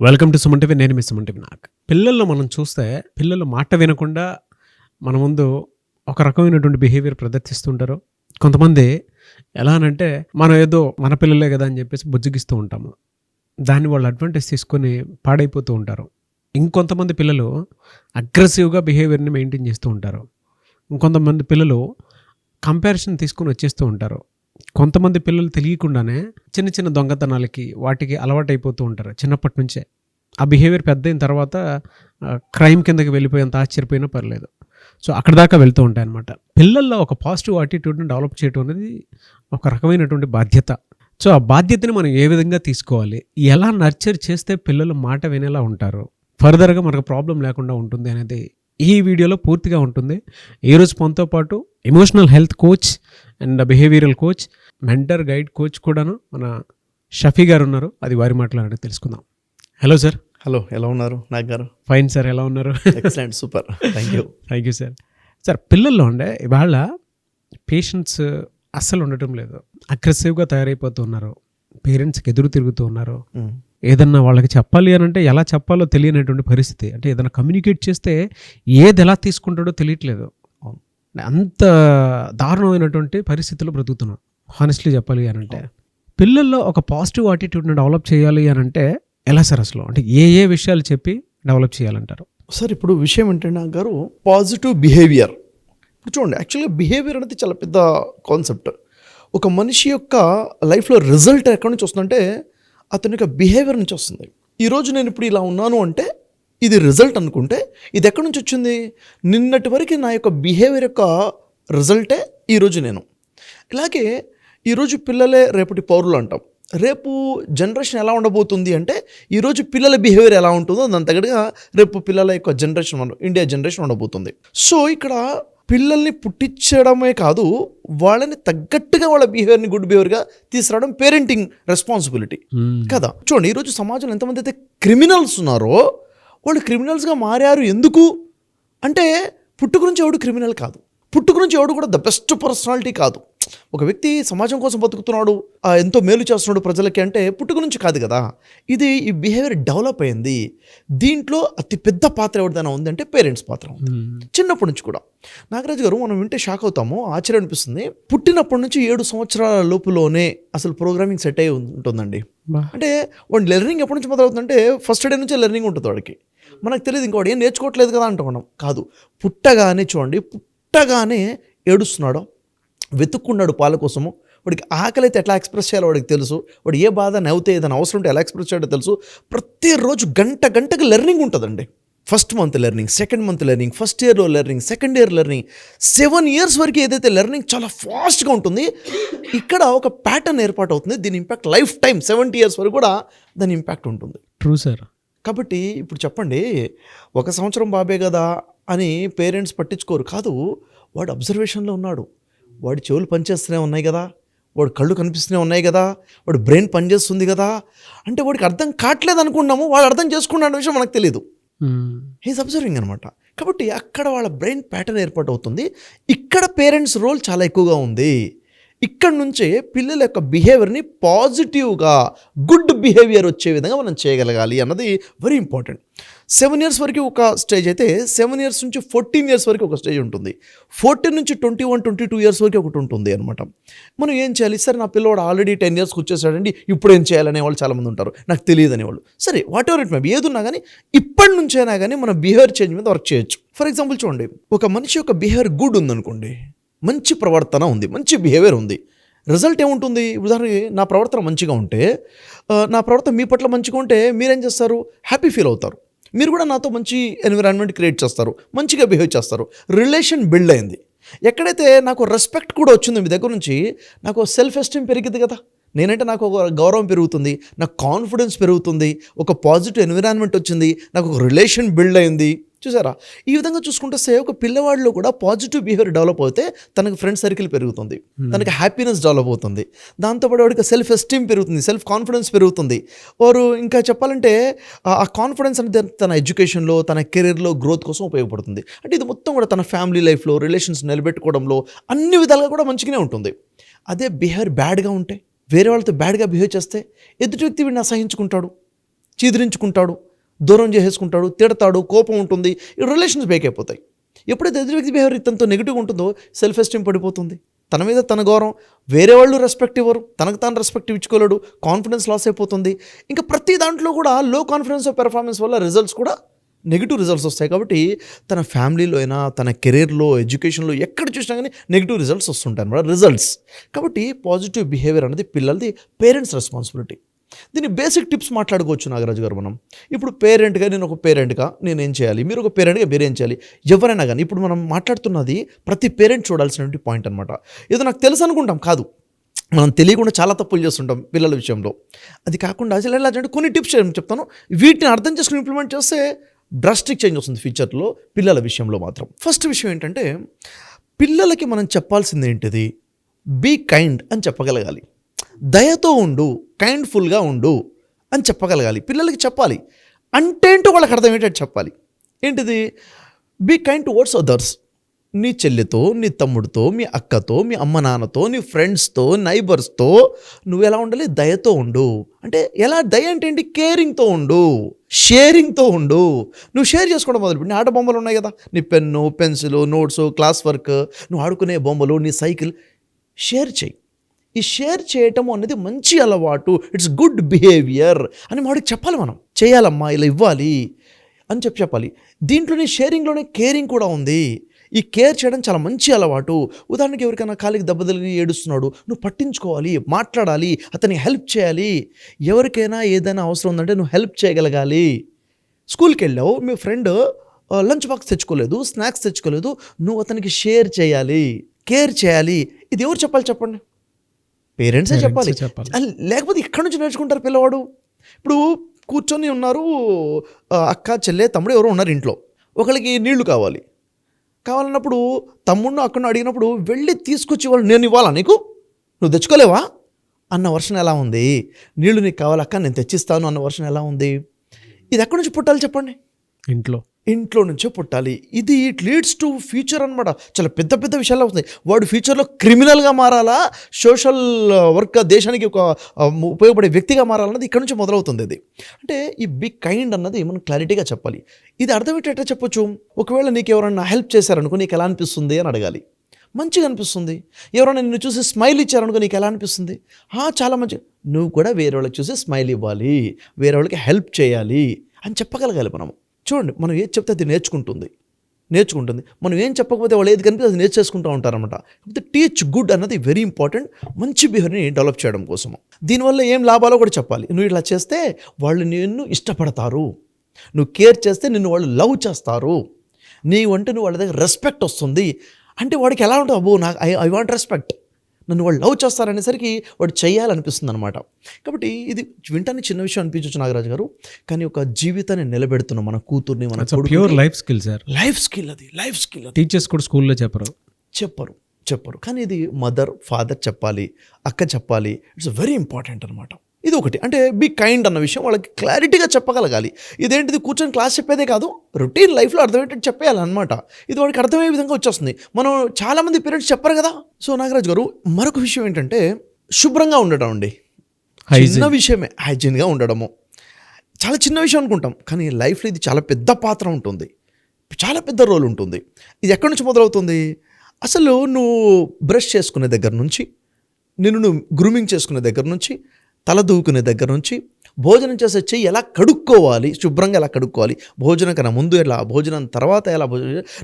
Welcome to Suman TV. నేను మీ Suman TV. పిల్లల్లో మనం చూస్తే పిల్లలు మాట వినకుండా మన ముందు ఒక రకమైనటువంటి బిహేవియర్ ప్రదర్శిస్తుంటారు. కొంతమంది ఎలా అనంటే మనం ఏదో మన పిల్లలే కదా అని చెప్పేసి బుజ్జగిస్తూ ఉంటాము. దాన్ని వాళ్ళు అడ్వాంటేజ్ తీసుకొని పాడైపోతూ ఉంటారు. ఇంకొంతమంది పిల్లలు అగ్రెసివ్గా బిహేవియర్ని మెయింటైన్ చేస్తూ ఉంటారు. ఇంకొంతమంది పిల్లలు కంపారిజన్ తీసుకొని వచ్చేస్తూ ఉంటారు. కొంతమంది పిల్లలు తెలియకుండానే చిన్న చిన్న దొంగతనాలకి వాటికి అలవాటైపోతూ ఉంటారు చిన్నప్పటి నుంచే. ఆ బిహేవియర్ పెద్ద అయిన తర్వాత క్రైమ్ కిందకి వెళ్ళిపోయేంత ఆశ్చర్యపోయినా పర్లేదు. సో అక్కడ దాకా వెళ్తూ ఉంటాయి అన్నమాట. పిల్లల్లో ఒక పాజిటివ్ యాటిట్యూడ్ని డెవలప్ చేయడం అనేది ఒక రకమైనటువంటి బాధ్యత. సో ఆ బాధ్యతని మనం ఏ విధంగా తీసుకోవాలి, ఎలా నర్చర్ చేస్తే పిల్లలు మాట వినేలా ఉంటారు, ఫర్దర్గా మనకు ప్రాబ్లం లేకుండా ఉంటుంది అనేది ఈ వీడియోలో పూర్తిగా ఉంటుంది. ఈరోజు మనతో పాటు emotional health coach and behavioural coach, mentor guide coach కూడాను మన షఫీ గారు ఉన్నారు. అది వారి మాట్లాడి తెలుసుకుందాం. Hello sir. హలో, ఎలా ఉన్నారు నాగ్ గారు? ఫైన్ సార్, ఎలా ఉన్నారు? Excellent, super, thank you. Thank you sir. Sir, పిల్లల్లో ఉండే ఇవాళ పేషెంట్స్ అస్సలు ఉండటం లేదు. అగ్రెసివ్గా తయారైపోతున్నారు, పేరెంట్స్కి ఎదురు తిరుగుతూ ఉన్నారు. ఏదన్నా వాళ్ళకి చెప్పాలి అని అంటే ఎలా చెప్పాలో తెలియనటువంటి పరిస్థితి. అంటే ఏదైనా కమ్యూనికేట్ చేస్తే ఏది ఎలా తీసుకుంటాడో తెలియట్లేదు. అంత దారుణమైనటువంటి పరిస్థితుల్లో బ్రతుకుతున్నాం హానెస్ట్లీ చెప్పాలి అని అంటే. పిల్లల్లో ఒక పాజిటివ్ యాటిట్యూడ్ని డెవలప్ చేయాలి అని అంటే ఎలా సార్ అసలు? అంటే ఏ విషయాలు చెప్పి డెవలప్ చేయాలంటారు? సార్, ఇప్పుడు విషయం ఏంటంటే నాగ్ గారు, పాజిటివ్ బిహేవియర్. ఇప్పుడు చూడండి, యాక్చువల్గా బిహేవియర్ అనేది చాలా పెద్ద కాన్సెప్ట్. ఒక మనిషి యొక్క లైఫ్లో రిజల్ట్ ఎక్కడి నుంచి వస్తుందంటే అతని యొక్క బిహేవియర్ నుంచి వస్తుంది. ఈరోజు నేను ఇప్పుడు ఇలా ఉన్నాను అంటే ఇది రిజల్ట్ అనుకుంటే ఇది ఎక్కడి నుంచి వచ్చింది? నిన్నటి వరకు నా యొక్క బిహేవియర్ యొక్క రిజల్టే ఈరోజు నేను. ఇలాగే ఈరోజు పిల్లలే రేపటి పౌరులు అంటాం. రేపు జనరేషన్ ఎలా ఉండబోతుంది అంటే ఈరోజు పిల్లల బిహేవియర్ ఎలా ఉంటుందో దాని తగ్గట్టుగా రేపు పిల్లల యొక్క జనరేషన్, ఇండియా జనరేషన్ ఉండబోతుంది. సో ఇక్కడ పిల్లల్ని పుట్టించడమే కాదు, వాళ్ళని తగ్గట్టుగా వాళ్ళ బిహేవియర్ని గుడ్ బిహేవియర్గా తీసుకురావడం పేరెంటింగ్ రెస్పాన్సిబిలిటీ కదా. చూడండి, ఈరోజు సమాజంలో ఎంతమంది అయితే క్రిమినల్స్ ఉన్నారో వాళ్ళు క్రిమినల్స్గా మారారు. ఎందుకు అంటే పుట్టుక నుంచి ఎవడు క్రిమినల్ కాదు, పుట్టుక నుంచి ఎవడు కూడా ద బెస్ట్ పర్సనాలిటీ కాదు. ఒక వ్యక్తి సమాజం కోసం బతుకుతున్నాడు, ఎంతో మేలు చేస్తున్నాడు ప్రజలకి అంటే పుట్టుక నుంచి కాదు కదా. ఈ బిహేవియర్ డెవలప్ అయింది. దీంట్లో అతి పెద్ద పాత్ర ఎవరిదైనా ఉంది అంటే పేరెంట్స్ పాత్ర ఉంది. చిన్నప్పటి నుంచి కూడా నాగరాజు గారు మనం వింటే షాక్ అవుతాము, ఆశ్చర్యం అనిపిస్తుంది. పుట్టినప్పటి నుంచి 7 సంవత్సరాల లోపులోనే అసలు ప్రోగ్రామింగ్ సెట్ అయి ఉంటుందండి. అంటే వాడు లెర్నింగ్ ఎప్పటి నుంచి మొదలవుతుందంటే ఫస్ట్ డే నుంచే లెర్నింగ్ ఉంటుంది వాడికి. మనకు తెలియదు ఇంకా వాడు ఏం నేర్చుకోవట్లేదు కదా అంటున్నాం. కాదు, పుట్టగానే చూడండి, పుట్టగానే ఏడుస్తున్నాడో, వెతుక్కున్నాడు పాల కోసము, వాడికి ఆకలి అయితే ఎట్లా ఎక్స్ప్రెస్ చేయాలో వాడికి తెలుసు, వాడు ఏ బాధ నవ్వుతే ఏదైనా అవసరం ఉంటే ఎలా ఎక్స్ప్రెస్ చేయాలో తెలుసు. ప్రతిరోజు గంటకి లెర్నింగ్ ఉంటుందండి. First month learning, second month learning, first ఇయర్లో learning, second year learning, 7 years వరకు ఏదైతే లెర్నింగ్ చాలా ఫాస్ట్గా ఉంటుంది. ఇక్కడ ఒక ప్యాటర్న్ ఏర్పాటు అవుతుంది. దీని ఇంపాక్ట్ లైఫ్ టైం 70 years వరకు కూడా దాని ఇంపాక్ట్ ఉంటుంది. True sir. కాబట్టి ఇప్పుడు చెప్పండి, 1 సంవత్సరం బాబే కదా అని పేరెంట్స్ పట్టించుకోరు. కాదు, వాడు అబ్జర్వేషన్లో ఉన్నాడు, వాడి చెవులు పనిచేస్తూనే ఉన్నాయి కదా, వాడు కళ్ళు కనిపిస్తూనే ఉన్నాయి కదా, వాడు బ్రెయిన్ పనిచేస్తుంది కదా. అంటే వాడికి అర్థం కావట్లేదు అనుకున్నాము, వాడు అర్థం చేసుకున్న విషయం మనకు తెలియదు. హీస్ అబ్జర్వింగ్ అనమాట. కాబట్టి అక్కడ వాళ్ళ బ్రెయిన్ ప్యాటర్న్ ఏర్పాటు అవుతుంది. ఇక్కడ పేరెంట్స్ రోల్ చాలా ఎక్కువగా ఉంది. ఇక్కడ నుంచే పిల్లల యొక్క బిహేవియర్ని పాజిటివ్గా గుడ్ బిహేవియర్ వచ్చే విధంగా మనం చేయగలగాలి అన్నది వెరీ ఇంపార్టెంట్. 7 years వరకు ఒక స్టేజ్ అయితే 7 years నుంచి 14 years వరకు ఒక స్టేజ్ ఉంటుంది. 14 నుంచి 21-22 years వరకు ఒకటి ఉంటుంది అనమాట. మనం ఏం చేయాలి? సరే, నా పిల్లవాడు ఆల్రెడీ 10 yearsకి వచ్చేసాడండి, ఇప్పుడు ఏం చేయాలనే వాళ్ళు చాలామంది ఉంటారు, నాకు తెలియదు అనేవాళ్ళు. సరే, what ever it may be, ఏది ఉన్నా కానీ ఇప్పటి నుంచైనా కానీ మన బిహేవియర్ చేంజ్ మీద వర్క్ చేయొచ్చు. ఫర్ ఎగ్జాంపుల్ చూడండి, ఒక మనిషి యొక్క బిహేవియర్ గుడ్ ఉందనుకోండి, మంచి ప్రవర్తన ఉంది, మంచి బిహేవియర్ ఉంది, రిజల్ట్ ఏముంటుంది? ఉదాహరణకి నా ప్రవర్తన మంచిగా ఉంటే, నా ప్రవర్తన మీ పట్ల మంచిగా ఉంటే మీరేం చేస్తారు? హ్యాపీ ఫీల్ అవుతారు. మీరు కూడా నాతో మంచి ఎన్విరాన్మెంట్ క్రియేట్ చేస్తారు, మంచిగా బిహేవ్ చేస్తారు, రిలేషన్ బిల్డ్ అయింది. ఎక్కడైతే నాకు రెస్పెక్ట్ కూడా వచ్చిందో మీ దగ్గర నుంచి, నాకు సెల్ఫ్ ఎస్టీమ్ పెరిగింది కదా, నేనంటే నాకు ఒక గౌరవం పెరుగుతుంది, నాకు కాన్ఫిడెన్స్ పెరుగుతుంది, ఒక పాజిటివ్ ఎన్విరాన్మెంట్ వచ్చింది, నాకు ఒక రిలేషన్ బిల్డ్ అయింది. చూసారా? ఈ విధంగా చూసుకుంటే ఒక పిల్లవాడిలో కూడా పాజిటివ్ బిహేవియర్ డెవలప్ అవుతే తనకు ఫ్రెండ్ సర్కిల్ పెరుగుతుంది, తనకి హ్యాపీనెస్ డెవలప్ అవుతుంది, దాంతోపాటు వాడికి సెల్ఫ్ ఎస్టీమ్ పెరుగుతుంది, సెల్ఫ్ కాన్ఫిడెన్స్ పెరుగుతుంది. వారు ఇంకా చెప్పాలంటే ఆ కాన్ఫిడెన్స్ అనేది తన ఎడ్యుకేషన్లో, తన కెరీర్లో గ్రోత్ కోసం ఉపయోగపడుతుంది. అంటే ఇది మొత్తం కూడా తన ఫ్యామిలీ లైఫ్లో, రిలేషన్స్ నిలబెట్టుకోవడంలో అన్ని విధాలుగా కూడా మంచిగానే ఉంటుంది. అదే బిహేవియర్ బ్యాడ్గా ఉంటే, వేరే వాళ్ళతో బ్యాడ్గా బిహేవ్ చేస్తే ఎదుటి వ్యక్తి వీడిని అసహించుకుంటాడు. చీదరించుకుంటాడు, దూరం చేసేసుకుంటాడు, తిడతాడు, కోపం ఉంటుంది, ఈ రిలేషన్స్ బ్రేక్ అయిపోతాయి. ఎప్పుడైతే ఎదుటి వ్యక్తి బిహేవియర్ తనతో నెగిటివ్గా ఉంటుందో సెల్ఫ్ ఎస్టీమ్ పడిపోతుంది, తన మీద తన గౌరవం, వేరే వాళ్ళు రెస్పెక్ట్ ఇవ్వరు, తనకు తాను రెస్పెక్ట్ ఇచ్చుకోలేడు, కాన్ఫిడెన్స్ లాస్ అయిపోతుంది. ఇంకా ప్రతి దాంట్లో కూడా లో కాన్ఫిడెన్స్ పెర్ఫార్మెన్స్ వల్ల రిజల్ట్స్ కూడా నెగిటివ్ రిజల్ట్స్ వస్తాయి. కాబట్టి తన ఫ్యామిలీలో అయినా, తన కెరీర్లో, ఎడ్యుకేషన్లో ఎక్కడ చూసినా కానీ నెగిటివ్ రిజల్ట్స్ వస్తుంటాయి అన్నమాట, రిజల్ట్స్. కాబట్టి పాజిటివ్ బిహేవియర్ అనేది పిల్లలది పేరెంట్స్ రెస్పాన్సిబిలిటీ. దీని బేసిక్ టిప్స్ మాట్లాడుకోవచ్చు నాగరాజు గారు మనం. ఇప్పుడు పేరెంట్గా నేను ఒక పేరెంట్గా నేనేం చేయాలి, మీరు ఒక పేరెంట్గా మీరేం చేయాలి, ఎవరైనా కానీ. ఇప్పుడు మనం మాట్లాడుతున్నది ప్రతి పేరెంట్ చూడాల్సినటువంటి పాయింట్ అనమాట. ఏదో నాకు తెలుసు అనుకుంటాం, కాదు, మనం తెలియకుండా చాలా తప్పులు చేస్తుంటాం పిల్లల విషయంలో. అది కాకుండా అసలు ఎలా అంటే కొన్ని టిప్స్ చెప్తాను, వీటిని అర్థం చేసుకుని ఇంప్లిమెంట్ చేస్తే డ్రాస్టిక్ చేంజ్ వస్తుంది ఫ్యూచర్లో పిల్లల విషయంలో మాత్రం. ఫస్ట్ విషయం ఏంటంటే, పిల్లలకి మనం చెప్పాల్సింది ఏంటిది, బీ కైండ్ అని చెప్పగలగాలి. దయతో ఉండు, కైండ్ఫుల్గా ఉండు అని చెప్పగలగాలి. పిల్లలకి చెప్పాలి అంటే ఏంటో వాళ్ళకి అర్థమయ్యేటట్టు చెప్పాలి. ఏంటిది, బీ కైండ్ టువర్డ్స్ అదర్స్. నీ చెల్లితో, నీ తమ్ముడితో, మీ అక్కతో, మీ అమ్మ నాన్నతో, నీ ఫ్రెండ్స్తో, నైబర్స్తో నువ్వు ఎలా ఉండాలి, దయతో ఉండు. అంటే ఎలా, దయ అంటే ఏంటి, కేరింగ్తో ఉండు, షేరింగ్తో ఉండు. నువ్వు షేర్ చేసుకోవడం మొదలుపెట్టి, నీ ఆట బొమ్మలు ఉన్నాయి కదా, నీ pen, pencil, notes, class work, నువ్వు ఆడుకునే బొమ్మలు, నీ సైకిల్, షేర్ చేయి. ఈ షేర్ చేయటం అనేది మంచి అలవాటు, ఇట్స్ గుడ్ బిహేవియర్ అని వాడికి చెప్పాలి. మనం చేయాలమ్మా, ఇలా ఇవ్వాలి అని చెప్పాలి. దీంట్లోనే షేరింగ్లోనే కేరింగ్ కూడా ఉంది. ఈ కేర్ చేయడం చాలా మంచి అలవాటు. ఉదాహరణకి ఎవరికైనా కాలికి దెబ్బ తగిలి ఏడుస్తున్నాడు, నువ్వు పట్టించుకోవాలి, మాట్లాడాలి, అతనికి హెల్ప్ చేయాలి. ఎవరికైనా ఏదైనా అవసరం ఉందంటే నువ్వు హెల్ప్ చేయగలగాలి. స్కూల్కి వెళ్ళావు, మీ ఫ్రెండ్ లంచ్ బాక్స్ తెచ్చుకోలేదు, స్నాక్స్ తెచ్చుకోలేదు, నువ్వు అతనికి షేర్ చేయాలి, కేర్ చేయాలి. ఇది ఎవరు చెప్పాలి చెప్పండి, పేరెంట్సే చెప్పాలి. లేకపోతే ఇక్కడి నుంచి నేర్చుకుంటారు పిల్లవాడు. ఇప్పుడు కూర్చొని ఉన్నారు, అక్క, చెల్లె, తమ్ముడు ఎవరో ఉన్నారు ఇంట్లో, ఒకరికి నీళ్లు కావాలన్నప్పుడు తమ్ముడిని అక్కడిని అడిగినప్పుడు వెళ్ళి తీసుకొచ్చి వాళ్ళు, నేను ఇవ్వాలా నీకు, నువ్వు తెచ్చుకోలేవా అన్న వర్షన్ ఎలా ఉంది, నీళ్లు నీకు కావాలక్క నేను తెచ్చిస్తాను అన్న వర్షన్ ఎలా ఉంది. ఇది ఎక్కడి నుంచి పుట్టాలి చెప్పండి, ఇంట్లో నుంచే పుట్టాలి. ఇది ఇట్ లీడ్స్ టు ఫ్యూచర్ అనమాట. చాలా పెద్ద పెద్ద విషయాలు అవుతాయి. వాడు ఫ్యూచర్లో క్రిమినల్గా మారాలా, సోషల్ వర్క్, దేశానికి ఒక ఉపయోగపడే వ్యక్తిగా మారాలన్నది ఇక్కడ నుంచి మొదలవుతుంది. ఇది అంటే ఈ బిగ్ కైండ్ అన్నది మనం క్లారిటీగా చెప్పాలి. ఇది అర్థమయ్యేటట్టు చెప్పొచ్చు. ఒకవేళ నీకు ఎవరన్నా హెల్ప్ చేశారనుకో నీకు ఎలా అనిపిస్తుంది అని అడగాలి. మంచిగా అనిపిస్తుంది. ఎవరైనా నిన్ను చూసి స్మైల్ ఇచ్చారనుకో నీకు ఎలా అనిపిస్తుంది, చాలా మంచి. నువ్వు కూడా వేరే వాళ్ళకి చూసి స్మైల్ ఇవ్వాలి, వేరే వాళ్ళకి హెల్ప్ చేయాలి అని చెప్పగలగాలి. చూడండి, మనం ఏది చెప్తే అది నేర్చుకుంటుంది. మనం ఏం చెప్పకపోతే వాళ్ళు ఏది కనిపిస్తే అది నేర్చేసుకుంటూ ఉంటారన్నమాట. కాకపోతే టీచ్ గుడ్ అన్నది వెరీ ఇంపార్టెంట్, మంచి బిహేవియర్ని డెవలప్ చేయడం కోసము. దీనివల్ల ఏం లాభాలో కూడా చెప్పాలి. నువ్వు ఇలా చేస్తే వాళ్ళు నిన్ను ఇష్టపడతారు, నువ్వు కేర్ చేస్తే నిన్ను వాళ్ళు లవ్ చేస్తారు, నీవంటే నువ్వు వాళ్ళ దగ్గర రెస్పెక్ట్ వస్తుంది అంటే వాడికి ఎలా ఉంటుంది, అబ్బో నాకు ఐ వాంట్ రెస్పెక్ట్, నన్ను వాళ్ళు లవ్ చేస్తారనేసరికి వాడు చేయాలనిపిస్తుంది అనమాట. కాబట్టి ఇది వింటానికి చిన్న విషయం అనిపించవచ్చు నాగరాజు గారు, కానీ ఒక జీవితాన్ని నిలబెడుతున్నాం మన కూతుర్ని, మన pure life skill sir. Life skill అది. టీచర్స్ కూడా స్కూల్లో చెప్పరు కానీ ఇది మదర్, ఫాదర్ చెప్పాలి, అక్క చెప్పాలి. ఇట్స్ వెరీ ఇంపార్టెంట్ అనమాట. ఇది ఒకటి. అంటే బీ కైండ్ అన్న విషయం వాళ్ళకి క్లారిటీగా చెప్పగలగాలి. ఇదేంటిది కూర్చొని క్లాస్ చెప్పేదే కాదు, రొటీన్ లైఫ్లో అర్థమయ్యేటట్టు చెప్పేయాలన్నమాట. ఇది వాడికి అర్థమయ్యే విధంగా వచ్చేస్తుంది. మనం చాలామంది పేరెంట్స్ చెప్పరు కదా. సో నాగరాజు గారు, మరొక విషయం ఏంటంటే శుభ్రంగా ఉండడం అండి. చిన్న విషయమే, హైజీన్గా ఉండడము చాలా చిన్న విషయం అనుకుంటాం, కానీ లైఫ్లో ఇది చాలా పెద్ద పాత్ర ఉంటుంది, చాలా పెద్ద రోల్ ఉంటుంది. ఇది ఎక్కడి నుంచి మొదలవుతుంది, అసలు నువ్వు బ్రష్ చేసుకునే దగ్గర నుంచి, నువ్వు గ్రూమింగ్ చేసుకునే దగ్గర నుంచి, తల దూకునే దగ్గర నుంచి, భోజనం చేసే చెయ్యి ఎలా కడుక్కోవాలి, శుభ్రంగా ఎలా కడుక్కోవాలి, భోజనం కన్నా ముందు ఎలా, భోజనం తర్వాత ఎలా,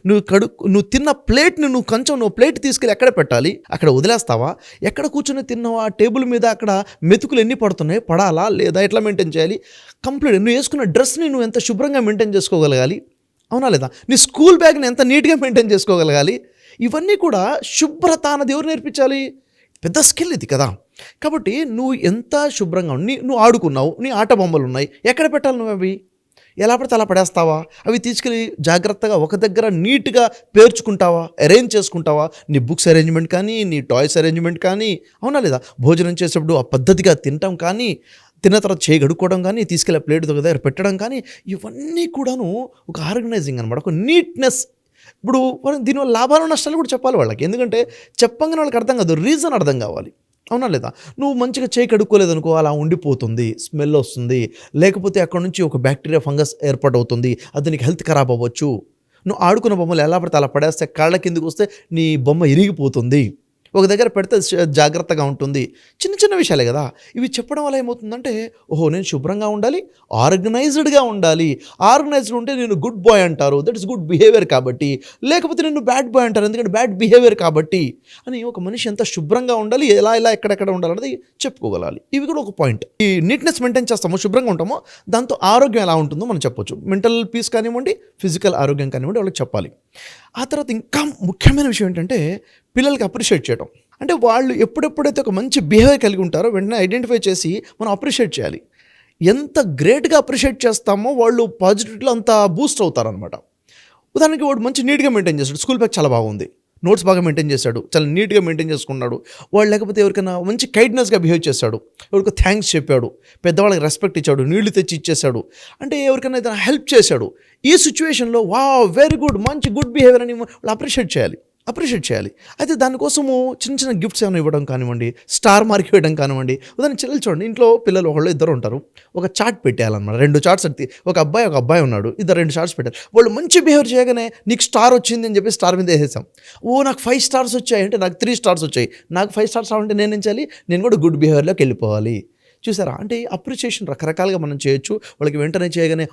నువ్వు తిన్న ప్లేట్ని నువ్వు ప్లేట్ తీసుకెళ్ళి ఎక్కడ పెట్టాలి, అక్కడ వదిలేస్తావా, ఎక్కడ కూర్చొని తిన్నావా, టేబుల్ మీద అక్కడ మెతుకులు ఎన్ని పడుతున్నాయి, పడాలా లేదా, ఎట్లా మెయింటైన్ చేయాలి, కంప్లీట్ నువ్వు వేసుకున్న డ్రెస్ని నువ్వు ఎంత శుభ్రంగా మెయింటైన్ చేసుకోగలగాలి, అవునా లేదా, నీ స్కూల్ బ్యాగ్ని ఎంత నీట్గా మెయింటైన్ చేసుకోగలగాలి. ఇవన్నీ కూడా శుభ్రత అన్నది ఎవరు నేర్పించాలి, పెద్ద స్కిల్ ఇది కదా. కాబట్టి నువ్వు ఎంత శుభ్రంగా నువ్వు ఆడుకున్నావు, నీ ఆట బొమ్మలు ఉన్నాయి, ఎక్కడ పెట్టాలి, నువ్వు అవి ఎలా పడితే అలా పడేస్తావా, అవి తీసుకెళ్ళి జాగ్రత్తగా ఒక దగ్గర నీట్గా పేర్చుకుంటావా, అరేంజ్ చేసుకుంటావా, నీ బుక్స్ అరేంజ్మెంట్ కానీ, నీ టాయ్స్ అరేంజ్మెంట్ కానీ, అవునా లేదా, భోజనం చేసేప్పుడు ఆ పద్ధతిగా తినటం కానీ, తిన్న తర్వాత చేయి గడుక్కోవడం కానీ, తీసుకెళ్ళే ప్లేట్ దగ్గర పెట్టడం కానీ, ఇవన్నీ కూడాను ఒక ఆర్గనైజింగ్ అనమాట, ఒక నీట్నెస్. ఇప్పుడు దీనివల్ల లాభాలు నష్టాలు కూడా చెప్పాలి వాళ్ళకి, ఎందుకంటే చెప్పంగానే వాళ్ళకి అర్థం కాదు, రీజన్ అర్థం కావాలి. అవునా లేదా? నువ్వు మంచిగా చేయి కడుక్కోలేదనుకో అలా ఉండిపోతుంది, స్మెల్ వస్తుంది, లేకపోతే అక్కడ నుంచి ఒక బ్యాక్టీరియా ఫంగస్ ఏర్పాటవుతుంది, అది నీకు హెల్త్ ఖరాబ్ అవ్వచ్చు. నువ్వు ఆడుకున్న బొమ్మలు ఎలా పడితే అలా పడేస్తే కాళ్ళ కిందకి వస్తే నీ బొమ్మ ఇరిగిపోతుంది, ఒక దగ్గర పెడితే జాగ్రత్తగా ఉంటుంది. చిన్న చిన్న విషయాలే కదా ఇవి. చెప్పడం వల్ల ఏమవుతుందంటే, ఓహో నేను శుభ్రంగా ఉండాలి, ఆర్గనైజ్డ్గా ఉండాలి. ఆర్గనైజ్డ్ ఉంటే నేను గుడ్ బాయ్ అంటారు, దట్ ఇస్ గుడ్ బిహేవియర్ కాబట్టి. లేకపోతే నేను బ్యాడ్ బాయ్ అంటారు, ఎందుకంటే బ్యాడ్ బిహేవియర్ కాబట్టి. అని ఒక మనిషి ఎంత శుభ్రంగా ఉండాలి, ఎలా ఎక్కడెక్కడ ఉండాలన్నది చెప్పుకోగలాలి. ఇవి కూడా ఒక పాయింట్. ఈ నీట్నెస్ మెయింటైన్ చేస్తామో, శుభ్రంగా ఉంటామో, దాంతో ఆరోగ్యం ఎలా ఉంటుందో మనం చెప్పొచ్చు. మెంటల్ పీస్ కానివ్వండి, ఫిజికల్ ఆరోగ్యం కానివ్వండి, వాళ్ళకి చెప్పాలి. ఆ తర్వాత ఇంకా ముఖ్యమైన విషయం ఏంటంటే పిల్లలకి అప్రిషియేట్ చేయడం. అంటే వాళ్ళు ఎప్పుడెప్పుడైతే ఒక మంచి బిహేవియర్ కలిగి ఉంటారో వెంటనే ఐడెంటిఫై చేసి మనం అప్రిషియేట్ చేయాలి. ఎంత గ్రేట్గా అప్రిషియేట్ చేస్తామో వాళ్ళు పాజిటివిటీలో అంత బూస్ట్ అవుతారనమాట. ఉదాహరణకి వాడు మంచి నీట్గా మెయింటైన్ చేస్తాడు, స్కూల్ బ్యాగ్ చాలా బాగుంది, నోట్స్ బాగా మెయింటైన్ చేశాడు, చాలా నీట్గా మెయింటైన్ చేసుకున్నాడు. వాడు లేకపోతే ఎవరికైనా మంచి కైండ్నెస్గా బిహేవ్ చేశాడు, ఎవరికి థ్యాంక్స్ చెప్పాడు, పెద్దవాళ్ళకి రెస్పెక్ట్ ఇచ్చాడు, నీళ్లు తెచ్చి ఇచ్చేసాడు, అంటే ఎవరికైనా ఏదైనా హెల్ప్ చేశాడు. ఈ సిచ్యువేషన్లో వెరీ గుడ్, మంచి గుడ్ బిహేవియర్ అని వాళ్ళు అప్రిషియేట్ చేయాలి. అయితే దానికోసము చిన్న చిన్న గిఫ్ట్స్ ఏమైనా ఇవ్వడం కానివ్వండి, స్టార్ మార్క్ ఇవ్వడం కానివ్వండి. ఉదాహరణ చిల్లలు చూడండి, ఇంట్లో పిల్లలు ఒకళ్ళు ఇద్దరు ఉంటారు, ఒక చార్ట్ పెట్టేయాలన్నమాట. 2 చార్ట్స్ అంటే ఒక అబ్బాయి ఉన్నాడు, 2 చార్ట్స్ పెట్టారు. వాళ్ళు మంచి బిహేవియర్ చేయగానే నీకు స్టార్ వచ్చింది అని చెప్పి స్టార్ మీద వేసేసాం. నాకు 5 స్టార్స్ వచ్చాయి అంటే నాకు 3 స్టార్స్ వచ్చాయి, నాకు 5 స్టార్స్ రావాలంటే నేనేం చేయాలి, నేను కూడా గుడ్ బిహేవియర్లోకి వెళ్ళిపోవాలి. చూసారా? అంటే అప్రిషియేషన్ రకరకాలుగా మనం చేయొచ్చు. వాళ్ళకి వెంటనే చేయగానే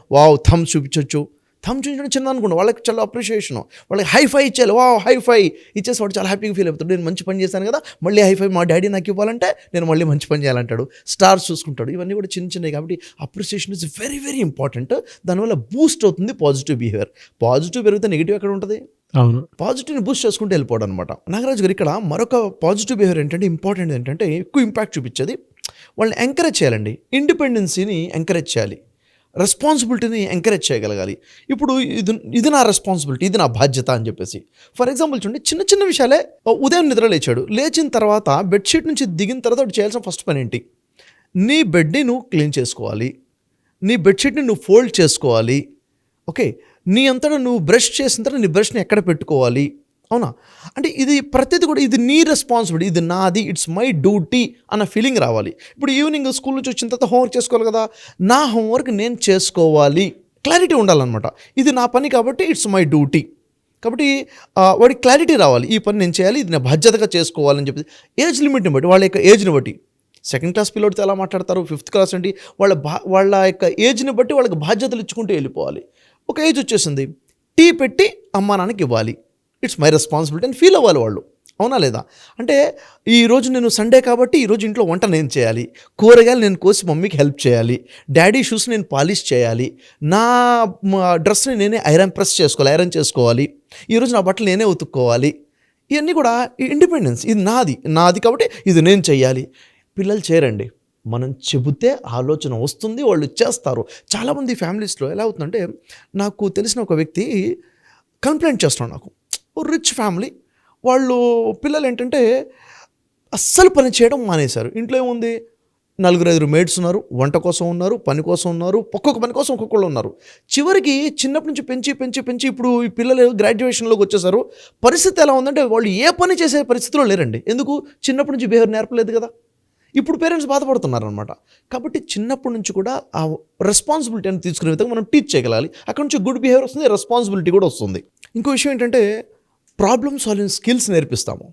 థమ్స్ చూపించవచ్చు. థమ్ చూపించడం చిన్న అనుకోండి, వాళ్ళకి చాలా అప్రిషియేషను. వాళ్ళకి హైఫై ఇచ్చేయాలి, హైఫై ఇచ్చేసి వాడు చాలా హ్యాపీగా ఫీల్ అవుతాడు. నేను మంచి పని చేశాను కదా, మళ్ళీ హైఫై మా డాడీ నాకు ఇవ్వాలంటే నేను మళ్ళీ మంచి పని చేయాలంటాడు, స్టార్స్ చూసుకుంటాడు. ఇవన్నీ కూడా చిన్నవి కాబట్టి appreciation is very very important. దానివల్ల బూస్ట్ అవుతుంది పాజిటివ్ బిహేవియర్. పాజిటివ్ పెరిగితే నెగిటివ్ ఎక్కడ ఉంటుంది? అవును, పాజిటివ్ని బూస్ట్ చేసుకుంటూ వెళ్ళిపోవడం అనమాట. నాగరాజు గారు ఇక్కడ మరొక పాజిటివ్ బిహేవియర్ ఏంటంటే, ఇంపార్టెంట్ ఏంటంటే, ఎక్కువ ఇంపాక్ట్ చూపించేది వాళ్ళని ఎంకరేజ్ చేయాలండి. ఇండిపెండెన్సీని ఎంకరేజ్ చేయాలి, రెస్పాన్సిబిలిటీని ఎంకరేజ్ చేయగలగాలి. ఇప్పుడు ఇది నా రెస్పాన్సిబిలిటీ, ఇది నా బాధ్యత అని చెప్పేసి. ఫర్ ఎగ్జాంపుల్ చూడండి, చిన్న చిన్న విషయాలే. ఉదయం నిద్ర లేచిన తర్వాత బెడ్షీట్ నుంచి దిగిన తర్వాత వాడు చేయాల్సిన ఫస్ట్ పని ఏంటి? నీ బెడ్ని నువ్వు క్లీన్ చేసుకోవాలి, నీ బెడ్షీట్ని నువ్వు ఫోల్డ్ చేసుకోవాలి. ఓకే, నీ అంతటా నువ్వు బ్రష్ చేసిన తర్వాత నీ బ్రష్ని ఎక్కడ పెట్టుకోవాలి. అవునా? అంటే ఇది ప్రతిదీ కూడా ఇది నీ రెస్పాన్సిబిలిటీ, ఇది నాది, ఇట్స్ మై డ్యూటీ అన్న ఫీలింగ్ రావాలి. ఇప్పుడు ఈవినింగ్ స్కూల్ నుంచి వచ్చిన తర్వాత హోంవర్క్ చేసుకోవాలి కదా, నా హోంవర్క్ నేను చేసుకోవాలి, క్లారిటీ ఉండాలన్నమాట. ఇది నా పని కాబట్టి ఇట్స్ మై డ్యూటీ. కాబట్టి వాడికి క్లారిటీ రావాలి, ఈ పని నేను చేయాలి, ఇది నా బాధ్యతగా చేసుకోవాలని చెప్పి. ఏజ్ లిమిట్ని బట్టి, వాళ్ళ యొక్క ఏజ్ని బట్టి, 2nd క్లాస్ పిల్లడితో ఎలా మాట్లాడతారు, 5th క్లాస్ ఏంటి, వాళ్ళ యొక్క ఏజ్ని బట్టి వాళ్ళకి బాధ్యతలు ఇచ్చుకుంటూ వెళ్ళిపోవాలి. ఒక ఏజ్ వచ్చేసింది, టీ పెట్టి అమ్మా నాన్నకి ఇవ్వాలి, ఇట్స్ మై రెస్పాన్సిబిలిటీ అని ఫీల్ అవ్వాలి వాళ్ళు. అవునా లేదా? అంటే ఈరోజు నేను సండే కాబట్టి ఈరోజు ఇంట్లో వంట నేను చేయాలి, కూరగాయలు నేను కోసి మమ్మీకి హెల్ప్ చేయాలి, డాడీ షూస్ నేను పాలిష్ చేయాలి, నా డ్రెస్ని నేనే ఐరన్ చేసుకోవాలి, ఈరోజు నా బట్టలు నేనే ఉతుక్కోవాలి. ఇవన్నీ కూడా ఇండిపెండెన్స్, ఇది నాది కాబట్టి ఇది నేను చేయాలి. పిల్లలు చేయరండి, మనం చెబితే ఆలోచన వస్తుంది, వాళ్ళు చేస్తారు. చాలామంది ఫ్యామిలీస్లో ఎలా అవుతుందంటే, నాకు తెలిసిన ఒక వ్యక్తి కంప్లైంట్ చేస్తున్నాడు. నాకు రిచ్ ఫ్యామిలీ, వాళ్ళు పిల్లలు ఏంటంటే అస్సలు పని చేయడం మానేశారు. ఇంట్లో ఏముంది, 4-5 మేడ్స్ ఉన్నారు, వంట కోసం ఉన్నారు, పని కోసం ఉన్నారు, ఒక్కొక్క పని కోసం ఒక్కొక్కళ్ళు ఉన్నారు. చివరికి చిన్నప్పటి నుంచి పెంచి ఇప్పుడు ఈ పిల్లలు గ్రాడ్యుయేషన్లోకి వచ్చేసారు. పరిస్థితి ఎలా ఉందంటే, వాళ్ళు ఏ పని చేసే పరిస్థితిలో లేరండి. ఎందుకు? చిన్నప్పటి నుంచి బిహేవియర్ నేర్పలేదు కదా. ఇప్పుడు పేరెంట్స్ బాధపడుతున్నారు అనమాట. కాబట్టి చిన్నప్పటి నుంచి కూడా ఆ రెస్పాన్సిబిలిటీ అని తీసుకునే విధంగా మనం టీచ్ చేయగలాలి. అక్కడ నుంచి గుడ్ బిహేవియర్ వస్తుంది, రెస్పాన్సిబిలిటీ కూడా వస్తుంది. ఇంకో విషయం ఏంటంటే, ప్రాబ్లమ్ సాల్వింగ్ స్కిల్స్ నేర్పిస్తాము.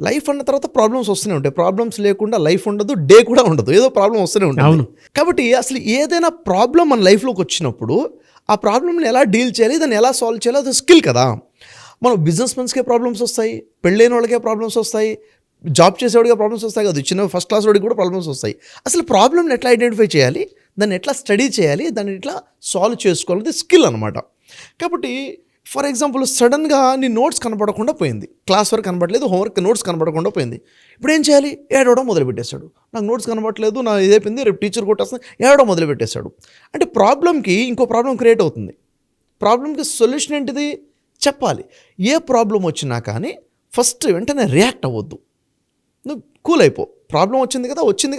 లైఫ్ అన్న తర్వాత ప్రాబ్లమ్స్ వస్తూనే ఉంటాయి, ప్రాబ్లమ్స్ లేకుండా లైఫ్ ఉండదు, డే కూడా ఉండదు, ఏదో ప్రాబ్లం వస్తూనే ఉంటుంది. కాబట్టి అసలు ఏదైనా ప్రాబ్లం మన లైఫ్లోకి వచ్చినప్పుడు ఆ ప్రాబ్లమ్ని ఎలా డీల్ చేయాలి, దాన్ని ఎలా సాల్వ్ చేయాలి, అది స్కిల్ కదా. మనం బిజినెస్ మెన్స్కే ప్రాబ్లమ్స్ వస్తాయి, పెళ్ళైన వాళ్ళకే ప్రాబ్లమ్స్ వస్తాయి, జాబ్ చేసేవాడిగా ప్రాబ్లమ్స్ వస్తాయి కదా, చిన్న ఫస్ట్ క్లాస్ వాడికి కూడా ప్రాబ్లమ్స్ వస్తాయి. అసలు ప్రాబ్లమ్ని ఎట్లా ఐడెంటిఫై చేయాలి, దాన్ని ఎట్లా స్టడీ చేయాలి, దాన్ని ఎట్లా సాల్వ్ చేసుకోవాలనేది స్కిల్ అనమాట. కాబట్టి ఫర్ ఎగ్జాంపుల్, సడన్గా నీ నోట్స్ కనపడకుండా పోయింది, క్లాస్ వర్క్ కనబడలేదు, హోంవర్క్ నోట్స్ కనపడకుండా పోయింది. ఇప్పుడు ఏం చేయాలి? ఏడవడం మొదలుపెట్టేశాడు. నాకు నోట్స్ కనబడట్లేదు, నా ఇదైపోయింది, రేపు టీచర్ కొట్టేస్తాను, ఏడవడం మొదలుపెట్టేశాడు. అంటే ప్రాబ్లంకి ఇంకో ప్రాబ్లం క్రియేట్ అవుతుంది. ప్రాబ్లంకి సొల్యూషన్ ఏంటిది చెప్పాలి. ఏ ప్రాబ్లం వచ్చినా కానీ ఫస్ట్ వెంటనే రియాక్ట్ అవ్వద్దు, నువ్వు కూల్ అయిపో. ప్రాబ్లం వచ్చింది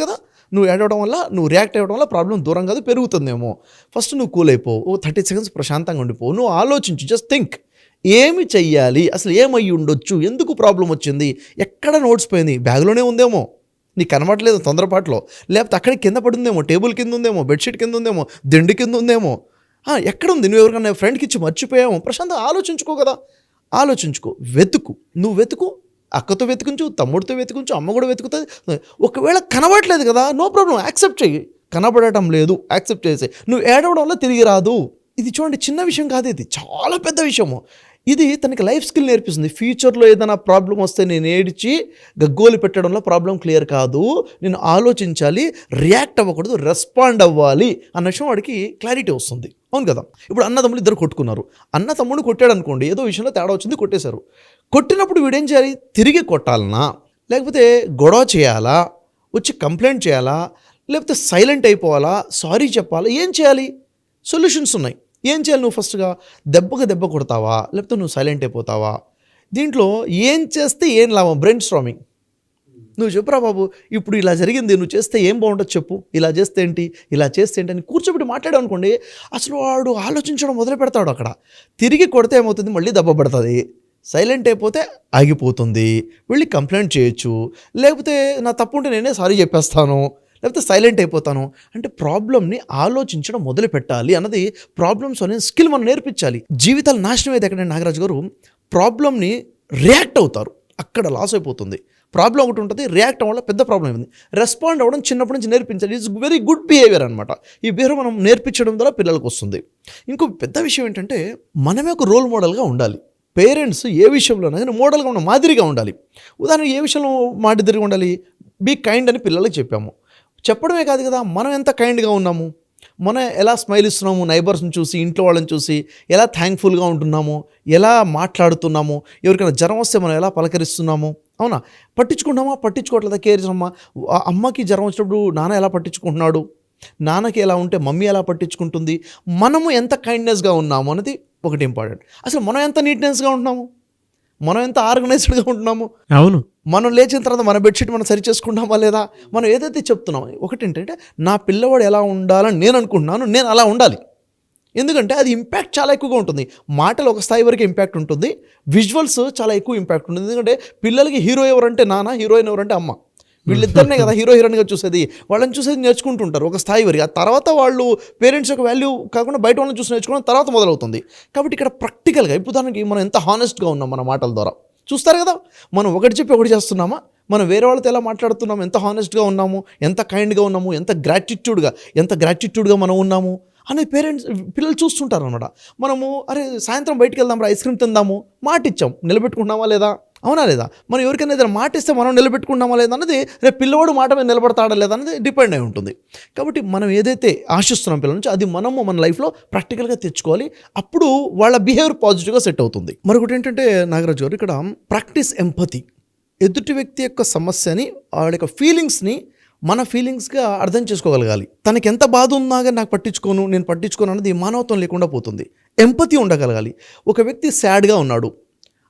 కదా, నువ్వు ఏడవడం వల్ల, నువ్వు రియాక్ట్ అవ్వడం వల్ల ప్రాబ్లం దూరం కాదు పెరుగుతుందేమో. ఫస్ట్ నువ్వు కూల్ అయిపో, 30 seconds ప్రశాంతంగా ఉండిపో, నువ్వు ఆలోచించు, జస్ట్ థింక్, ఏమి చెయ్యాలి, అసలు ఏమయ్యి ఉండొచ్చు, ఎందుకు ప్రాబ్లం వచ్చింది, ఎక్కడ నోట్స్ పోయింది, బ్యాగ్లోనే ఉందేమో, నీకు కనబడలేదు తొందరపాట్లో, లేకపోతే అక్కడే కింద పడుందేమో, టేబుల్ కింద ఉందేమో, బెడ్షీట్ కింద ఉందేమో, దిండు కింద ఉందేమో, ఎక్కడుంది, నువ్వు ఎవరికన్నా ఫ్రెండ్కి ఇచ్చి మర్చిపోయాము, ప్రశాంతంగా ఆలోచించుకో కదా, ఆలోచించుకో, వెతుకు, నువ్వు వెతుకు, అక్కతో వెతుకుంచు, తమ్ముడితో వెతుకుంచు, అమ్మ కూడా వెతుకుతుంది. ఒకవేళ కనబడట్లేదు కదా, నో ప్రాబ్లం, యాక్సెప్ట్ చెయ్యి. కనబడటం లేదు, యాక్సెప్ట్ చేసే, నువ్వు ఏడవడం వల్ల తిరిగి రాదు. ఇది చూడండి, చిన్న విషయం కాదు, ఇది చాలా పెద్ద విషయము. ఇది తనకి లైఫ్ స్కిల్ నేర్పిస్తుంది. ఫ్యూచర్లో ఏదైనా ప్రాబ్లం వస్తే నేను ఏడిచి గగ్గోలు పెట్టడంలో ప్రాబ్లం క్లియర్ కాదు, నేను ఆలోచించాలి, రియాక్ట్ అవ్వకూడదు, రెస్పాండ్ అవ్వాలి అన్న విషయం వాడికి క్లారిటీ వస్తుంది. అవును కదా. ఇప్పుడు అన్నదమ్ములు ఇద్దరు కొట్టుకున్నారు, అన్న తమ్ముడు కొట్టాడు అనుకోండి, ఏదో విషయంలో తేడా వచ్చింది, కొట్టేశారు. కొట్టినప్పుడు వీడేం చేయాలి, తిరిగి కొట్టాలనా, లేకపోతే గొడవ చేయాలా, వచ్చి కంప్లైంట్ చేయాలా, లేకపోతే సైలెంట్ అయిపోవాలా, సారీ చెప్పాలా, ఏం చేయాలి? సొల్యూషన్స్ ఉన్నాయి. ఏం చేయాలి? నువ్వు ఫస్ట్గా దెబ్బ కొడతావా, లేకపోతే నువ్వు సైలెంట్ అయిపోతావా? దీంట్లో ఏం చేస్తే ఏం లాభం? Brain storming. నువ్వు చెప్పురా బాబు, ఇప్పుడు ఇలా జరిగింది, నువ్వు చేస్తే ఏం బాగుంటుంది చెప్పు, ఇలా చేస్తే ఏంటి, ఇలా చేస్తే ఏంటి అని కూర్చోబెట్టి మాట్లాడావు అనుకోండి, అసలు వాడు ఆలోచించడం మొదలు పెడతాడు. అక్కడ తిరిగి కొడితే ఏమవుతుంది, మళ్ళీ దెబ్బ పడుతుంది. సైలెంట్ అయిపోతే ఆగిపోతుంది, వెళ్ళి కంప్లైంట్ చేయొచ్చు, లేకపోతే నా తప్పు ఉంటే నేనే సారీ చెప్పేస్తాను, లేకపోతే సైలెంట్ అయిపోతాను. అంటే ప్రాబ్లమ్ని ఆలోచించడం మొదలు పెట్టాలి అన్నది ప్రాబ్లమ్స్ అనే స్కిల్ మనం నేర్పించాలి. జీవితాలు నాశనం అయితే ఎక్కడంటే నాగరాజు గారు, ప్రాబ్లమ్ని రియాక్ట్ అవుతారు, అక్కడ లాస్ అయిపోతుంది. ప్రాబ్లం ఒకటి ఉంటుంది, రియాక్ట్ అవ్వడం వల్ల పెద్ద ప్రాబ్లం అయింది. రెస్పాండ్ అవ్వడం చిన్నప్పటి నుంచి నేర్పించాలి. ఇట్స్ వెరీ గుడ్ బిహేవియర్ అనమాట. ఈ బిహేవియర్ మనం నేర్పించడం ద్వారా పిల్లలకు వస్తుంది. ఇంకో పెద్ద విషయం ఏంటంటే, మనమే ఒక రోల్ మోడల్గా ఉండాలి. పేరెంట్స్ ఏ విషయంలోనైనా మోడల్గా ఉండాలి, మాదిరిగా ఉండాలి. ఉదాహరణకు ఏ విషయంలో మాదిరిగా ఉండాలి, బీ కైండ్ అని పిల్లలకు చెప్పాము. చెప్పడమే కాదు కదా, మనం ఎంత కైండ్గా ఉన్నాము, మనం ఎలా స్మైల్ ఇస్తున్నాము, నైబర్స్ని చూసి, ఇంట్లో వాళ్ళని చూసి ఎలా థ్యాంక్ఫుల్గా ఉంటున్నాము, ఎలా మాట్లాడుతున్నాము, ఎవరికైనా జ్వరం వస్తే మనం ఎలా పలకరిస్తున్నాము, అవునా? పట్టించుకుంటామా, పట్టించుకోవట్లేదా, కేర్ చేసామా? అమ్మకి జ్వరం వచ్చినప్పుడు నాన్న ఎలా పట్టించుకుంటున్నాడు, నాన్నకి ఎలా ఉంటే మమ్మీ ఎలా పట్టించుకుంటుంది, మనము ఎంత కైండ్నెస్గా ఉన్నాము అనేది ఒకటి ఇంపార్టెంట్. అసలు మనం ఎంత నీట్నెస్గా ఉంటున్నాము, మనం ఎంత ఆర్గనైజ్డ్గా ఉంటున్నాము, అవును, మనం లేచిన తర్వాత మన బెడ్షీట్ మనం సరి చేసుకుంటామా లేదా, మనం ఏదైతే చెప్తున్నామో. ఒకటి ఏంటంటే, నా పిల్లవాడు ఎలా ఉండాలని నేను అనుకుంటున్నాను, నేను అలా ఉండాలి. ఎందుకంటే అది ఇంపాక్ట్ చాలా ఎక్కువగా ఉంటుంది. మాటలు ఒక స్థాయి వరకు ఇంపాక్ట్ ఉంటుంది, విజువల్స్ చాలా ఎక్కువ ఇంపాక్ట్ ఉంటుంది. ఎందుకంటే పిల్లలకి హీరో ఎవరంటే నాన్న, హీరోయిన్ ఎవరంటే అమ్మ, వీళ్ళిద్దరినే కదా హీరో హీరోయిన్గా చూసేది. వాళ్ళని చూసేది నేర్చుకుంటుంటారు ఒక స్థాయి వరకు. ఆ తర్వాత వాళ్ళు పేరెంట్స్ యొక్క వాల్యూ కాకుండా బయట వాళ్ళని చూసి నేర్చుకోవడం తర్వాత మొదలవుతుంది. కాబట్టి ఇక్కడ ప్రాక్టికల్గా ఇప్పుడు దానికి మనం ఎంత హానెస్ట్గా ఉన్నాం మన మాటల ద్వారా చూస్తారు కదా. మనం ఒకటి చెప్పి ఒకటి చేస్తున్నామా, మనం వేరే వాళ్ళతో ఎలా మాట్లాడుతున్నాము, ఎంత హానెస్ట్గా ఉన్నాము, ఎంత కైండ్గా ఉన్నాము, ఎంత గ్రాటిట్యూడ్గా మనం ఉన్నాము అనేది పిల్లలు చూస్తుంటారు అనమాట. మనము అరే సాయంత్రం బయటికి వెళ్దాం రా, ఐస్ క్రీమ్ తిందాము, మాట ఇచ్చాం, నిలబెట్టుకుంటున్నామా లేదా, అవునా లేదా? మనం ఎవరికైనా ఏదైనా మాట ఇస్తే మనం నిలబెట్టుకుంటామా లేదా అన్నది రేపు పిల్లవాడు మాట మీద నిలబడతాడా లేదా అనేది డిపెండ్ అయి ఉంటుంది. కాబట్టి మనం ఏదైతే ఆశిస్తున్నాం పిల్లల నుంచి, అది మనము మన లైఫ్లో ప్రాక్టికల్గా తెచ్చుకోవాలి. అప్పుడు వాళ్ళ బిహేవియర్ పాజిటివ్గా సెట్ అవుతుంది. మరొకటి ఏంటంటే నాగరాజు గారు, ఇక్కడ ప్రాక్టీస్ ఎంపతి. ఎదుటి వ్యక్తి యొక్క సమస్యని, వాళ్ళ యొక్క ఫీలింగ్స్ని మన ఫీలింగ్స్గా అర్థం చేసుకోగలగాలి. తనకి ఎంత బాధ ఉన్నా కానీ నేను పట్టించుకోను అన్నది మానవత్వం లేకుండా పోతుంది. ఎంపతి ఉండగలగాలి. ఒక వ్యక్తి సాడ్గా ఉన్నాడు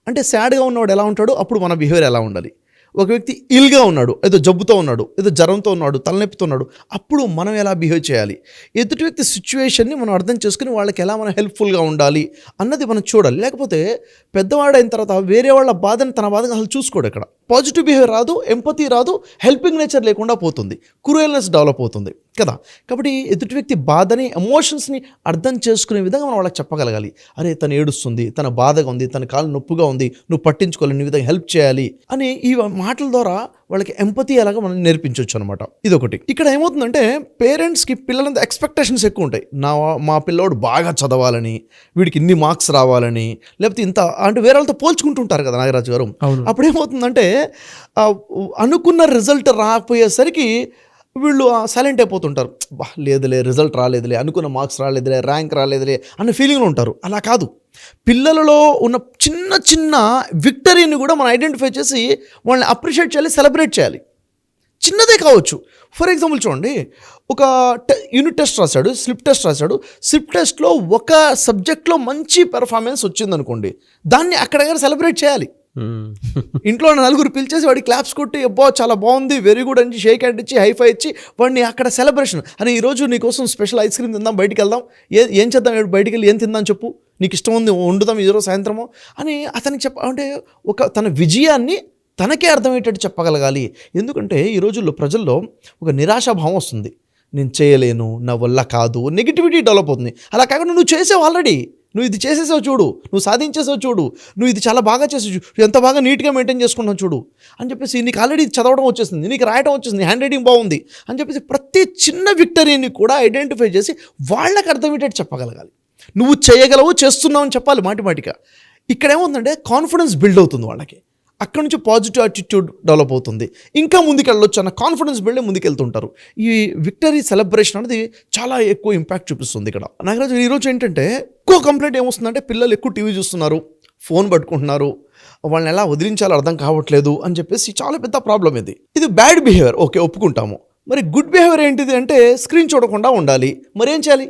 అంటే, సాడ్గా ఉన్నవాడు ఎలా ఉంటాడు, అప్పుడు మన బిహేవియర్ ఎలా ఉండాలి. ఒక వ్యక్తి ఇల్గా ఉన్నాడు, ఏదో జబ్బుతో ఉన్నాడు, ఏదో జ్వరంతో ఉన్నాడు, తలనొప్పితో ఉన్నాడు, అప్పుడు మనం ఎలా బిహేవ్ చేయాలి. ఎదుటి వ్యక్తి సిచ్యువేషన్ని మనం అర్థం చేసుకుని వాళ్ళకి ఎలా మనం హెల్ప్ఫుల్గా ఉండాలి అన్నది మనం చూడాలి. లేకపోతే పెద్దవాడైన తర్వాత వేరే వాళ్ళ బాధని తన బాధగా అసలు చూసుకోడు. ఇక్కడ పాజిటివ్ బిహేవియర్ రాదు, ఎంపతి రాదు, హెల్పింగ్ నేచర్ లేకుండా పోతుంది, క్రూయల్నెస్ డెవలప్ అవుతుంది కదా. కాబట్టి ఎదుటి వ్యక్తి బాధని, ఎమోషన్స్ని అర్థం చేసుకునే విధంగా మనం వాళ్ళకి చెప్పగలగాలి. అరే తను ఏడుస్తుంది, తన బాధగా ఉంది, తన కాలు నొప్పుగా ఉంది, నువ్వు పట్టించుకోవాలి, నీ విధంగా హెల్ప్ చేయాలి అని ఈ మాటల ద్వారా వాళ్ళకి ఎంపతి ఎలాగా మనం నేర్పించవచ్చు అనమాట. ఇదొకటి. ఇక్కడ ఏమవుతుందంటే, పేరెంట్స్కి పిల్లలంత ఎక్స్పెక్టేషన్స్ ఎక్కువ ఉంటాయి. మా పిల్లోడు బాగా చదవాలని, వీడికి ఇన్ని మార్క్స్ రావాలని, లేకపోతే ఇంత అంటే వేరే వాళ్ళతో పోల్చుకుంటుంటారు కదా నాగరాజు గారు. అప్పుడు ఏమవుతుందంటే, అనుకున్న రిజల్ట్ రాకపోయేసరికి వీళ్ళు సైలెంట్ అయిపోతుంటారు. లేదులే, రిజల్ట్ రాలేదులే, అనుకున్న మార్క్స్ రాలేదులే, ర్యాంక్ రాలేదులే అన్న ఫీలింగ్లో ఉంటారు. అలా కాదు, పిల్లలలో ఉన్న చిన్న చిన్న విక్టరీని కూడా మనం ఐడెంటిఫై చేసి వాళ్ళని అప్రిషియేట్ చేయాలి, సెలబ్రేట్ చేయాలి. చిన్నదే కావచ్చు. ఫర్ ఎగ్జాంపుల్ చూడండి, ఒక యూనిట్ టెస్ట్ రాశాడు, స్లిప్ టెస్ట్ రాశాడు. స్లిప్ టెస్ట్లో ఒక సబ్జెక్ట్లో మంచి పెర్ఫార్మెన్స్ వచ్చిందనుకోండి, దాన్ని అక్కడ సెలబ్రేట్ చేయాలి. ఇంట్లో నలుగురు పిలిచేసి వాడికి క్లాప్స్ కొట్టి, అబ్బో చాలా బాగుంది, వెరీ గుడ్ అని షేక్ హ్యాండ్ ఇచ్చి, హైఫై ఇచ్చి వాడిని అక్కడ సెలబ్రేషన్ అని, ఈరోజు నీకోసం స్పెషల్ ఐస్ క్రీమ్ తిందాం, బయటికి వెళ్దాం, ఏం చేద్దాం, బయటికి వెళ్ళి ఏం తిందాం చెప్పు, నీకు ఇష్టం ఉంది వండుదాం ఈరోజు సాయంత్రము అని అతనికి అంటే తన విజయాన్ని తనకే అర్థమయ్యేటట్టు చెప్పగలగాలి. ఎందుకంటే ఈ రోజుల్లో ప్రజల్లో ఒక నిరాశాభావం వస్తుంది. నేను చేయలేను, నా వల్ల కాదు, నెగిటివిటీ డెవలప్ అవుతుంది. అలా కాకుండా నువ్వు చేసావు ఆల్రెడీ, నువ్వు ఇది చేసేసావు చూడు, నువ్వు సాధించేసావు చూడు, నువ్వు ఇది చాలా బాగా చేసావు చూడు, ఎంత బాగా నీట్గా మెయింటైన్ చేసుకున్నావు చూడు అని చెప్పేసి, నీకు ఆల్రెడీ చదవడం వచ్చేసింది, నీకు రాయడం వచ్చేసింది, హ్యాండ్ రైటింగ్ బాగుంది అని చెప్పేసి ప్రతి చిన్న విక్టరీని కూడా ఐడెంటిఫై చేసి వాళ్ళకి అర్థమయ్యేటట్టు చెప్పగలగాలి. నువ్వు చేయగలవు, చేస్తున్నావు అని చెప్పాలి మాటిమాటిగా. ఇక్కడ ఏమవుతుందంటే కాన్ఫిడెన్స్ బిల్డ్ అవుతుంది వాళ్ళకి, అక్కడ నుంచి పాజిటివ్ యాటిట్యూడ్ డెవలప్ అవుతుంది, ఇంకా ముందుకెళ్ళొచ్చు అన్న కాన్ఫిడెన్స్ బిల్డ్ ముందుకెళ్తుంటారు. ఈ విక్టరీ సెలబ్రేషన్ అనేది చాలా ఎక్కువ ఇంపాక్ట్ చూపిస్తుంది ఇక్కడ. నాగరాజు ఈరోజు ఏంటంటే ఎక్కువ కంప్లైంట్ ఏమొస్తుందంటే పిల్లలు ఎక్కువ టీవీ చూస్తున్నారు, ఫోన్ పట్టుకుంటున్నారు, వాళ్ళని ఎలా వదిలించాలో అర్థం కావట్లేదు అని చెప్పేసి చాలా పెద్ద ప్రాబ్లం ఇది. ఇది బ్యాడ్ బిహేవియర్, ఓకే ఒప్పుకుంటాము. మరి గుడ్ బిహేవియర్ ఏంటిది అంటే స్క్రీన్ చూడకుండా ఉండాలి. మరి ఏం చేయాలి?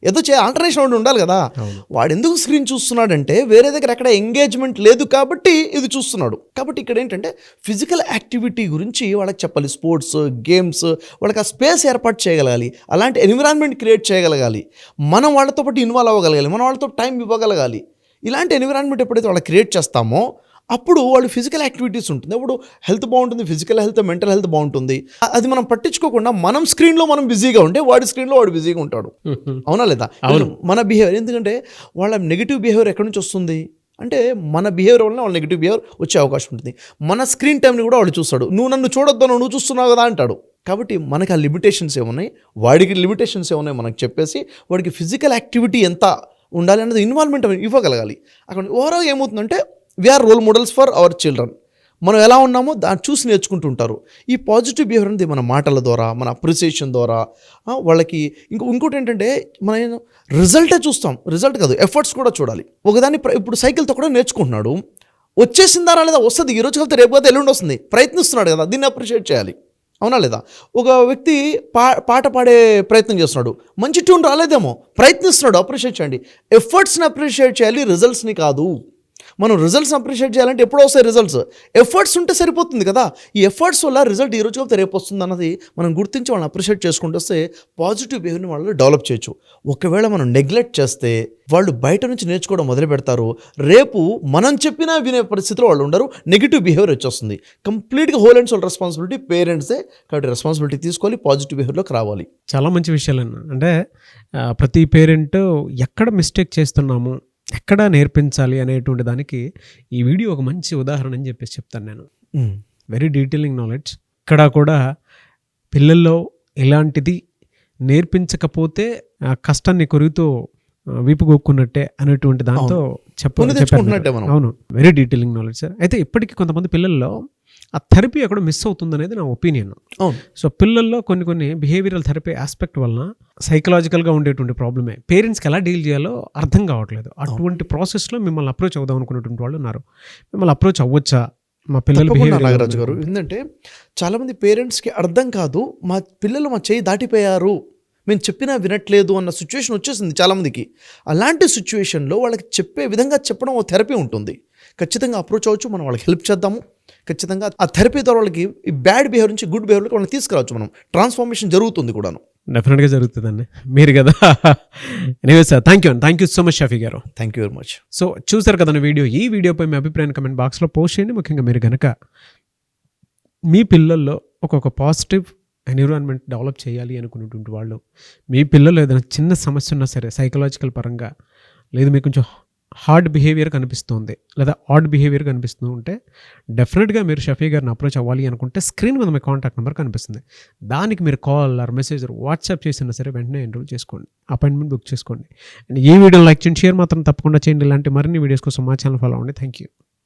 ఏదో ఆల్టర్నేషన్ ఉండాలి కదా. వాడు ఎందుకు స్క్రీన్ చూస్తున్నాడంటే వేరే దగ్గర ఎక్కడ ఎంగేజ్మెంట్ లేదు కాబట్టి ఇది చూస్తున్నాడు. కాబట్టి ఇక్కడ ఏంటంటే ఫిజికల్ యాక్టివిటీ గురించి వాళ్ళకి చెప్పాలి. స్పోర్ట్స్, గేమ్స్, వాళ్ళకి ఆ స్పేస్ ఏర్పాటు చేయగలగాలి, అలాంటి ఎన్విరాన్మెంట్ క్రియేట్ చేయగలగాలి, మనం వాళ్ళతో పాటు ఇన్వాల్వ్ అవ్వగలగాలి, మనం వాళ్ళతో టైం ఇవ్వగలగాలి. ఇలాంటి ఎన్విరాన్మెంట్ ఎప్పుడైతే వాళ్ళకి క్రియేట్ చేస్తామో అప్పుడు వాళ్ళు ఫిజికల్ యాక్టివిటీస్ ఉంటుంది, అప్పుడు హెల్త్ బాగుంటుంది, ఫిజికల్ హెల్త్, మెంటల్ హెల్త్ బాగుంటుంది. అది మనం పట్టించుకోకుండా మనం స్క్రీన్లో మనం బిజీగా ఉంటే వాడి స్క్రీన్లో వాడు బిజీగా ఉంటాడు. అవునా లేదా? మన బిహేవియర్, ఎందుకంటే వాళ్ళ నెగిటివ్ బిహేవియర్ ఎక్కడి నుంచి వస్తుంది అంటే మన బిహేవియర్ వల్ల వాళ్ళ నెగిటివ్ బిహేవియర్ వచ్చే అవకాశం ఉంటుంది. మన స్క్రీన్ టైంని కూడా వాడు చూస్తాడు. నువ్వు నన్ను చూడొద్దు, నువ్వు చూస్తున్నావు కదా అంటాడు. కాబట్టి మనకి ఆ లిమిటేషన్స్ ఏమున్నాయి, వాడికి లిమిటేషన్స్ ఏమున్నాయి మనకు చెప్పేసి వాడికి ఫిజికల్ యాక్టివిటీ ఎంత ఉండాలి అన్నది ఇన్వాల్వ్మెంట్ ఇవ్వగలగాలి. అక్కడ ఓవరాల్ ఏమవుతుందంటే we are role models for our children. మనం ఎలా ఉన్నామో దాన్ని చూసి నేర్చుకుంటుంటారు. ఈ పాజిటివ్ బిహేవియర్ అనేది మన మాటల ద్వారా, మన అప్రిసియేషన్ ద్వారా వాళ్ళకి. ఇంకోటి ఏంటంటే మనం రిజల్టే చూస్తాం, రిజల్ట్ కాదు ఎఫర్ట్స్ కూడా చూడాలి. ఒకదాన్ని ఇప్పుడు సైకిల్తో కూడా నేర్చుకుంటున్నాడు, వచ్చేసిందా రాలేదా, వస్తుంది, ఈ రోజు కలితే రేపు కదా ఎల్లుండి వస్తుంది, ప్రయత్నిస్తున్నాడు కదా, దీన్ని అప్రిషియేట్ చేయాలి. అవునా లేదా? ఒక వ్యక్తి పాట పాడే ప్రయత్నం చేస్తున్నాడు, మంచి ట్యూన్ రాలేదేమో, ప్రయత్నిస్తున్నాడు, అప్రిషియేట్ చేయండి. ఎఫర్ట్స్ని అప్రిషియేట్ చేయాలి, రిజల్ట్స్ని కాదు. మనం రిజల్ట్స్ అప్రిషియేట్ చేయాలంటే ఎప్పుడో వస్తాయి రిజల్ట్స్, ఎఫర్ట్స్ ఉంటే సరిపోతుంది కదా. ఈ ఎఫర్ట్స్ వల్ల రిజల్ట్ ఈ రోజు కలితే రేపు వస్తుంది అన్నది మనం గుర్తించి వాళ్ళని అప్రిషియేట్ చేసుకుంటూ వస్తే పాజిటివ్ బిహేవియర్ని వాళ్ళు డెవలప్ చేయొచ్చు. ఒకవేళ మనం నెగ్లెక్ట్ చేస్తే వాళ్ళు బయట నుంచి నేర్చుకోవడం మొదలు పెడతారు, రేపు మనం చెప్పినా వినే పరిస్థితిలో వాళ్ళు ఉండరు, నెగిటివ్ బిహేవియర్ వచ్చేస్తుంది. కంప్లీట్గా హోల్ అండ్ సోల్ రెస్పాన్సిబిలిటీ పేరెంట్సే. కాబట్టి రెస్పాన్సిబిలిటీ తీసుకోవాలి, పాజిటివ్ బిహేవియర్లోకి రావాలి. చాలా మంచి విషయాలన్నా. అంటే ప్రతి పేరెంట్ ఎక్కడ మిస్టేక్ చేస్తున్నాము, ఎక్కడ నేర్పించాలి అనేటువంటి దానికి ఈ వీడియో ఒక మంచి ఉదాహరణ అని చెప్పేసి చెప్తాను నేను. Very detailing knowledge. ఇక్కడ కూడా పిల్లల్లో ఇలాంటిది నేర్పించకపోతే కష్టాన్ని కొరుకుతూ వీపు గొక్కున్నట్టే అనేటువంటి దాంతో చెప్పాను. అవును, వెరీ డీటెయిలింగ్ నాలెడ్జ్ సార్. అయితే ఇప్పటికీ కొంతమంది పిల్లల్లో ఆ థెరపీ అక్కడ మిస్ అవుతుంది అనేది నా ఒపీనియన్. సో పిల్లల్లో కొన్ని బిహేవియరల్ థెరపీ ఆస్పెక్ట్ వలన సైకలాజికల్గా ఉండేటువంటి ప్రాబ్లమే పేరెంట్స్కి ఎలా డీల్ చేయాలో అర్థం కావట్లేదు. అటువంటి ప్రాసెస్లో మిమ్మల్ని అప్రోచ్ అవుదాం అనుకున్నటువంటి వాళ్ళు ఉన్నారు. మిమ్మల్ని అప్రోచ్ అవ్వచ్చా? మా పిల్లలు నాగరాజు గారు, ఏంటంటే చాలామంది పేరెంట్స్కి అర్థం కాదు, మా పిల్లలు మా చేయి దాటిపోయారు, మేము చెప్పినా వినట్లేదు అన్న సిచ్యువేషన్ వచ్చేసింది చాలామందికి. అలాంటి సిచ్యువేషన్లో వాళ్ళకి చెప్పే విధంగా చెప్పడం ఓ థెరపీ ఉంటుంది. ఖచ్చితంగా అప్రోచ్ అవ్వచ్చు, మనం వాళ్ళకి హెల్ప్ చేద్దాము. ఖచ్చితంగా ఆ థెరపీ ద్వారా వాళ్ళకి ఈ బ్యాడ్ బిహేవియర్ నుంచి గుడ్ బిహేవియర్కి వాళ్ళని తీసుకురావచ్చు. మనం ట్రాన్స్ఫర్మేషన్ జరుగుతుంది కూడాను. డెఫినెట్గా జరుగుతుందండి, మీరు కదా. Anyway sir, thank you so much Shafi గారు. Thank you very much. So చూసారు కదా వీడియో. ఈ వీడియోపై మీ అభిప్రాయం కమెంట్ బాక్స్లో పోస్ట్ చేయండి. ముఖ్యంగా మీరు కనుక మీ పిల్లల్లో ఒక పాజిటివ్ ఎన్విరాన్మెంట్ డెవలప్ చేయాలి అనుకున్నటువంటి వాళ్ళు, మీ పిల్లలు ఏదైనా చిన్న సమస్య ఉన్నా సరే సైకలాజికల్ పరంగా, లేదు మీకు కొంచెం హార్డ్ బిహేవియర్ కనిపిస్తుంది లేదా ఆడ్ బిహేవియర్ కనిపిస్తూ ఉంటే డెఫినెట్గా మీరు షఫీ గారిని అప్రోచ్ అవ్వాలి అనుకుంటే స్క్రీన్ మీద మీ కాంటాక్ట్ నెంబర్ కనిపిస్తుంది. దానికి మీరు కాల్ ఆర్ మెసేజ్ వాట్సాప్ చేసినా సరే వెంటనే ఎన్రోల్ చేసుకోండి, అపాయింట్మెంట్ బుక్ చేసుకోండి. అండ్ ఈ వీడియో లైక్ చేయండి, షేర్ మాత్రం తప్పకుండా చేయండి. ఇలాంటి మరిన్ని వీడియోస్ కోసం మా ఛానల్ ఫాలో అవ్వండి. Thank you.